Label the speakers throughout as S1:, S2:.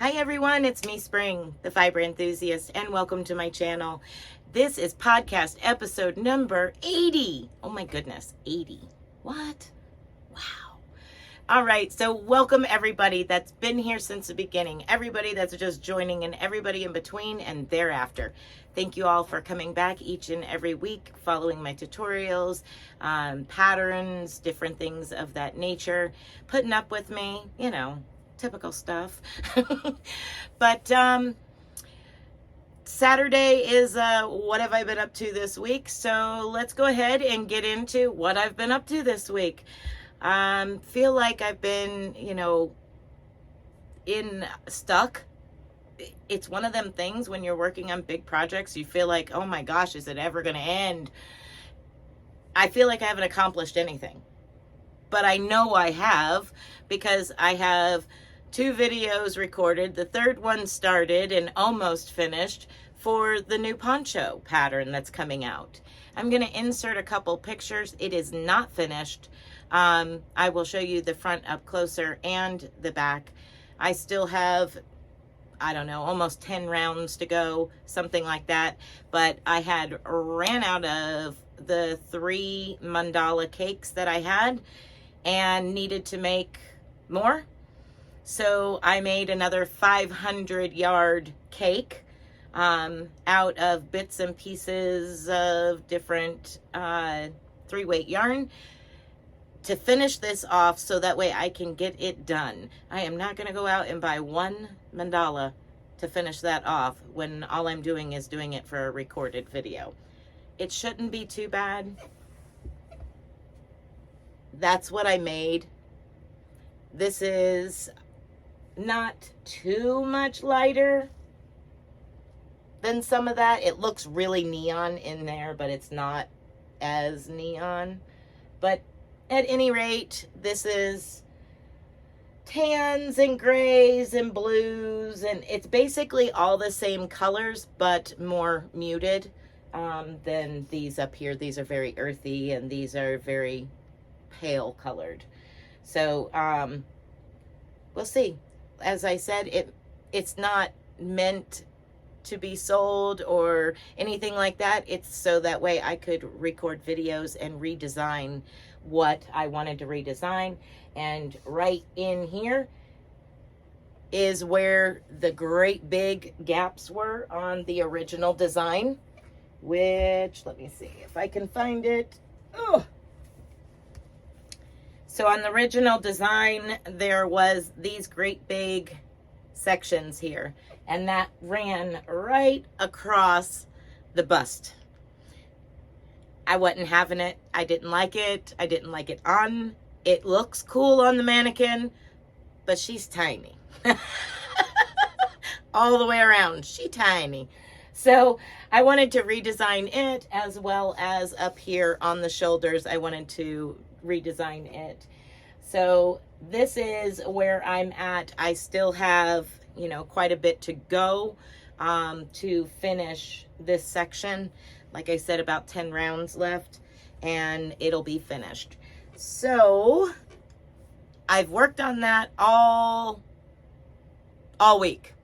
S1: Hi everyone, it's me Spring, the fiber enthusiast, and welcome to my channel. This is podcast episode number 80. Oh my goodness, 80. What? Wow. All right, so welcome everybody that's been here since the beginning, everybody that's just joining, and everybody in between and thereafter. Thank you all for coming back each and every week, following my tutorials, patterns, different things of that nature, putting up with me, you know, typical stuff. But Saturday is what have I been up to this week? So let's go ahead and get into what I've been up to this week. Feel like I've been, you know, stuck. It's one of them things when you're working on big projects, you feel like, oh my gosh, is it ever going to end? I feel like I haven't accomplished anything, but I know I have, because I have 2 videos recorded. The third one started and almost finished for the new poncho pattern that's coming out. I'm going to insert a couple pictures. It is not finished. I will show you the front up closer and the back. I still have, I don't know, almost 10 rounds to go, something like that. But I had ran out of the 3 mandala cakes that I had and needed to make more. So I made another 500-yard cake out of bits and pieces of different 3-weight yarn to finish this off, so that way I can get it done. I am not going to go out and buy one mandala to finish that off when all I'm doing is doing it for a recorded video. It shouldn't be too bad. That's what I made. This is not too much lighter than some of that. It looks really neon in there, but it's not as neon. But at any rate, this is tans and grays and blues, and it's basically all the same colors but more muted than these up here. These are very earthy and these are very pale colored. So we'll see. As I said, it's not meant to be sold or anything like that. It's so that way I could record videos and redesign what I wanted to redesign. And right in here is where the great big gaps were on the original design, which, let me see if I can find it. Oh. So on the original design, there was these great big sections here, and that ran right across the bust. I wasn't having it. I didn't like it. I didn't like it on. It looks cool on the mannequin, but she's tiny. All the way around, she's tiny. So I wanted to redesign it, as well as up here on the shoulders, I wanted to redesign it. So this is where I'm at. I still have, you know, quite a bit to go to finish this section. Like I said, about 10 rounds left and it'll be finished. So I've worked on that all week.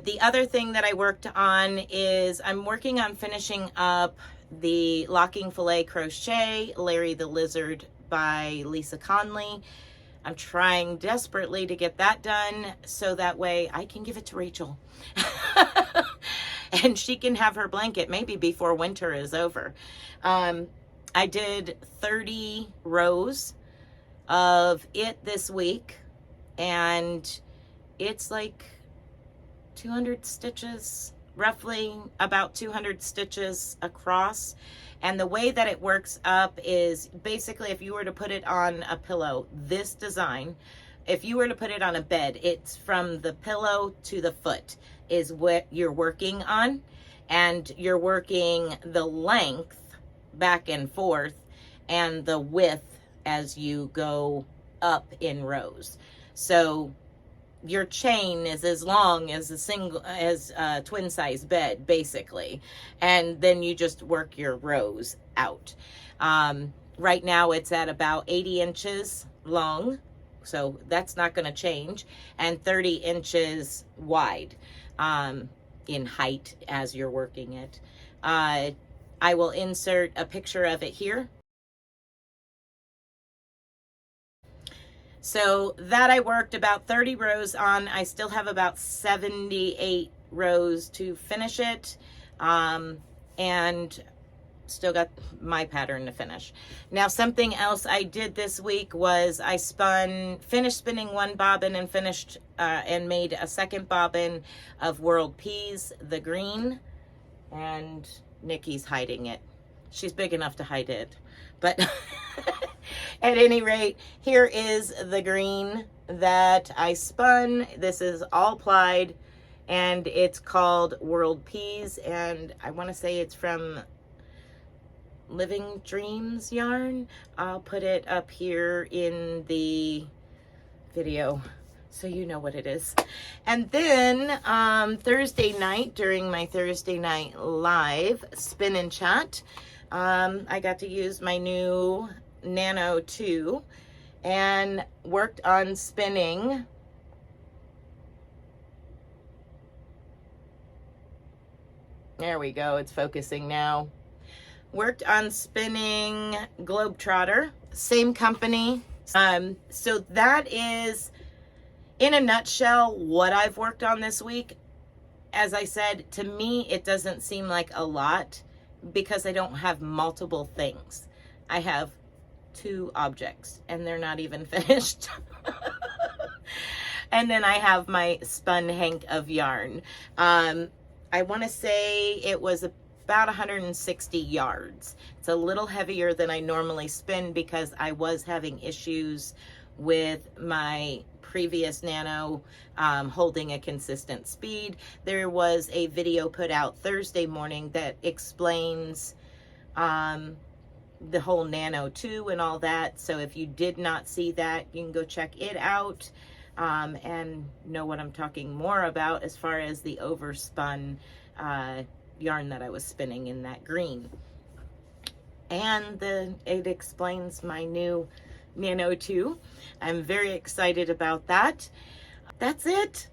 S1: The other thing that I worked on is I'm working on finishing up the Locking Filet Crochet, Larry the Lizard by Lisa Conley. I'm trying desperately to get that done so that way I can give it to Rachel. And she can have her blanket maybe before winter is over. I did 30 rows of it this week, and it's like 200 stitches, roughly about 200 stitches across. And the way that it works up is basically, if you were to put it on a pillow, this design, if you were to put it on a bed, it's from the pillow to the foot is what you're working on, and you're working the length back and forth and the width as you go up in rows. So your chain is as long as a twin size bed, basically. And then you just work your rows out. Right now it's at about 80 inches long, so that's not going to change, and 30 inches wide in height as you're working it. I will insert a picture of it here. So that I worked about 30 rows on. I still have about 78 rows to finish it. And still got my pattern to finish. Now, something else I did this week was I finished spinning one bobbin and finished and made a second bobbin of World Peas, the green, and Nikki's hiding it. She's big enough to hide it, but at any rate, here is the green that I spun. This is all plied, and it's called World Peas, and I want to say it's from Living Dreams yarn. I'll put it up here in the video so you know what it is. And then Thursday night, during my Thursday night live spin and chat, I got to use my new Nano 2 and worked on spinning there we go, it's focusing now. Worked on spinning Globetrotter, same company. So that is, in a nutshell, what I've worked on this week. As I said, to me, it doesn't seem like a lot because I don't have multiple things. I have 2 objects and they're not even finished. And then I have my spun hank of yarn. I want to say it was about 160 yards. It's a little heavier than I normally spin because I was having issues with my previous Nano holding a consistent speed. There was a video put out Thursday morning that explains the whole Nano 2 and all that. So if you did not see that, you can go check it out and know what I'm talking more about as far as the overspun yarn that I was spinning in that green. And it explains my new Nano 2. I'm very excited about that. That's it.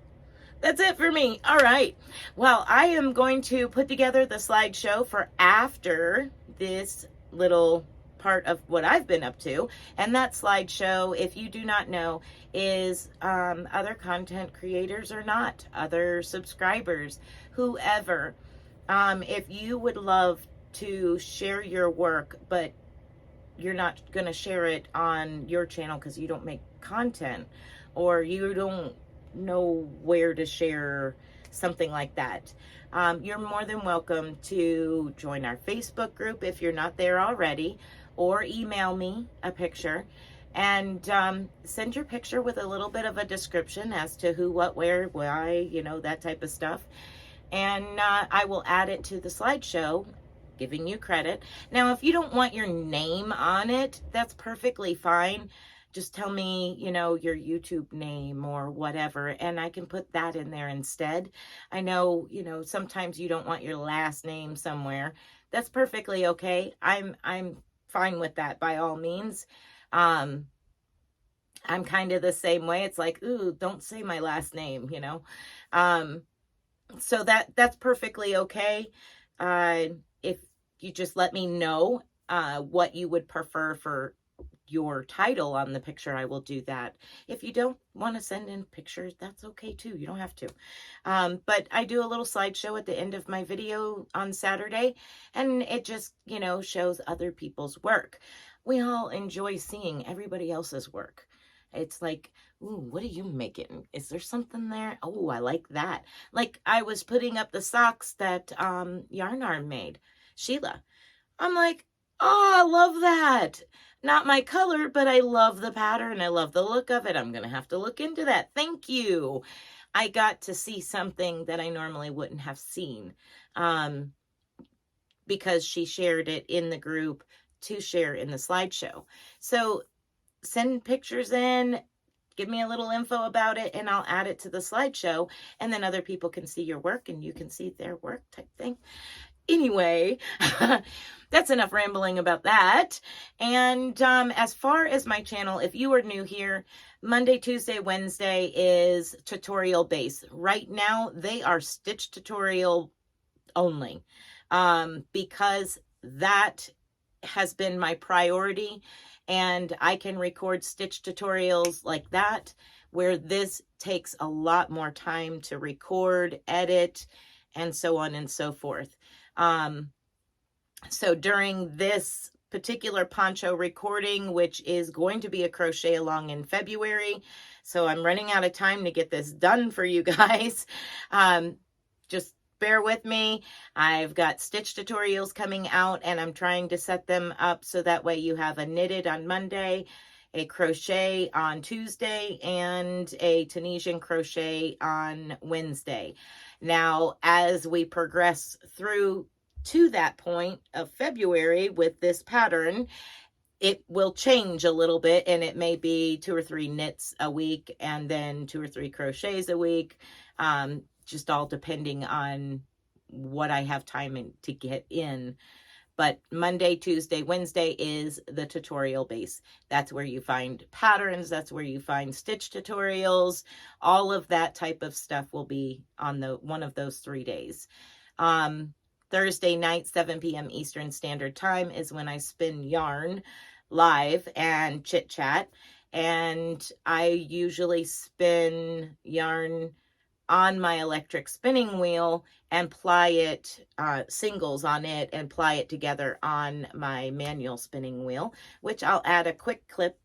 S1: That's it for me. All right. Well, I am going to put together the slideshow for after this little part of what I've been up to. And that slideshow, if you do not know, is other content creators or not, other subscribers, whoever. If you would love to share your work, but you're not going to share it on your channel because you don't make content or you don't know where to share something like that, you're more than welcome to join our Facebook group if you're not there already, or email me a picture and send your picture with a little bit of a description as to who, what, where, why, you know, that type of stuff. And I will add it to the slideshow, giving you credit. Now, if you don't want your name on it, that's perfectly fine. Just tell me, you know, your YouTube name or whatever, and I can put that in there instead. I know, you know, sometimes you don't want your last name somewhere. That's perfectly okay. I'm fine with that by all means. I'm kind of the same way. It's like, ooh, don't say my last name, you know. So that's perfectly okay. If you just let me know what you would prefer for your title on the picture, I will do that. If you don't want to send in pictures, that's okay too. You don't have to. But I do a little slideshow at the end of my video on Saturday, and it just, you know, shows other people's work. We all enjoy seeing everybody else's work. It's like, ooh, what are you making? Is there something there? Oh, I like that. Like I was putting up the socks that Yarn Arm made, Sheelagh. I'm like, oh, I love that. Not my color, but I love the pattern. I love the look of it. I'm going to have to look into that. Thank you. I got to see something that I normally wouldn't have seen because she shared it in the group to share in the slideshow. So send pictures in, give me a little info about it and I'll add it to the slideshow, and then other people can see your work and you can see their work type thing. Anyway, that's enough rambling about that. And as far as my channel, if you are new here, Monday, Tuesday, Wednesday is tutorial base. Right now, they are stitch tutorial only, because that has been my priority, and I can record stitch tutorials like that, where this takes a lot more time to record, edit, and so on and so forth. So during this particular poncho recording, which is going to be a crochet along in February, so I'm running out of time to get this done for you guys. Just bear with me. I've got stitch tutorials coming out, and I'm trying to set them up so that way you have a knitted on Monday, a crochet on Tuesday, and a Tunisian crochet on Wednesday. Now, as we progress through to that point of February with this pattern, it will change a little bit, and it may be 2 or 3 knits a week and then 2 or 3 crochets a week, just all depending on what I have time to get in. But Monday, Tuesday, Wednesday is the tutorial base. That's where you find patterns. That's where you find stitch tutorials. All of that type of stuff will be on one of those 3 days. Thursday night, 7 p.m. Eastern Standard Time is when I spin yarn live and chit chat. And I usually spin yarn on my electric spinning wheel and ply it, singles on it, and ply it together on my manual spinning wheel, which I'll add a quick clip.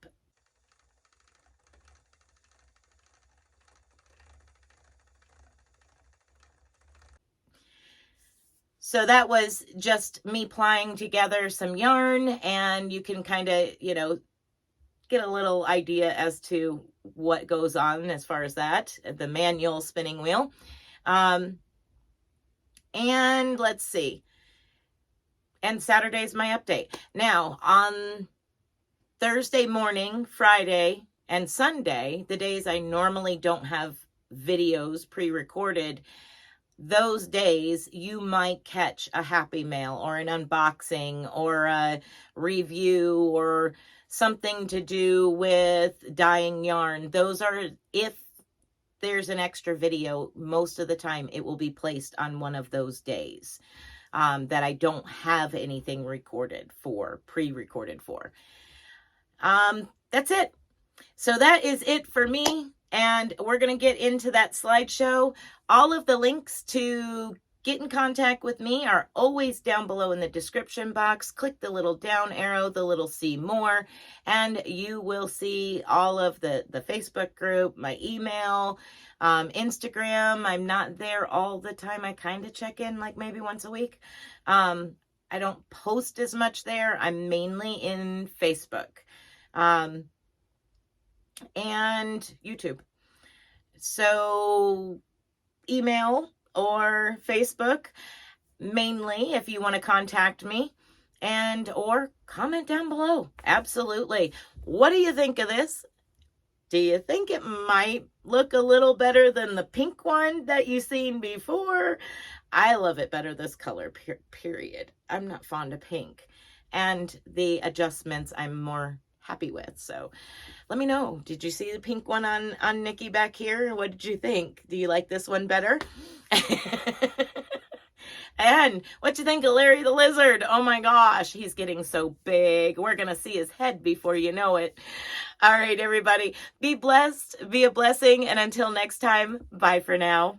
S1: So that was just me plying together some yarn, and you can kind of, you know, get a little idea as to what goes on as far as that, the manual spinning wheel. And let's see. And Saturday's my update. Now, on Thursday morning, Friday, and Sunday, the days I normally don't have videos pre-recorded, those days you might catch a happy mail or an unboxing or a review or something to do with dyeing yarn. Those are, if there's an extra video, most of the time it will be placed on one of those days that I don't have anything recorded for, pre-recorded for. That's it. So that is it for me. And we're going to get into that slideshow. All of the links to get in contact with me are always down below in the description box. Click the little down arrow, the little see more, and you will see all of the Facebook group, my email, Instagram. I'm not there all the time. I kind of check in like maybe once a week. I don't post as much there. I'm mainly in Facebook. And YouTube. So email or Facebook mainly if you want to contact me, and or comment down below. Absolutely. What do you think of this? Do you think it might look a little better than the pink one that you've seen before? I love it better this color, period. I'm not fond of pink. And the adjustments I'm more happy with. So let me know. Did you see the pink one on Nikki back here? What did you think? Do you like this one better? And what you think of Larry the Lizard? Oh my gosh, he's getting so big. We're going to see his head before you know it. All right, everybody. Be blessed, be a blessing, and until next time, bye for now.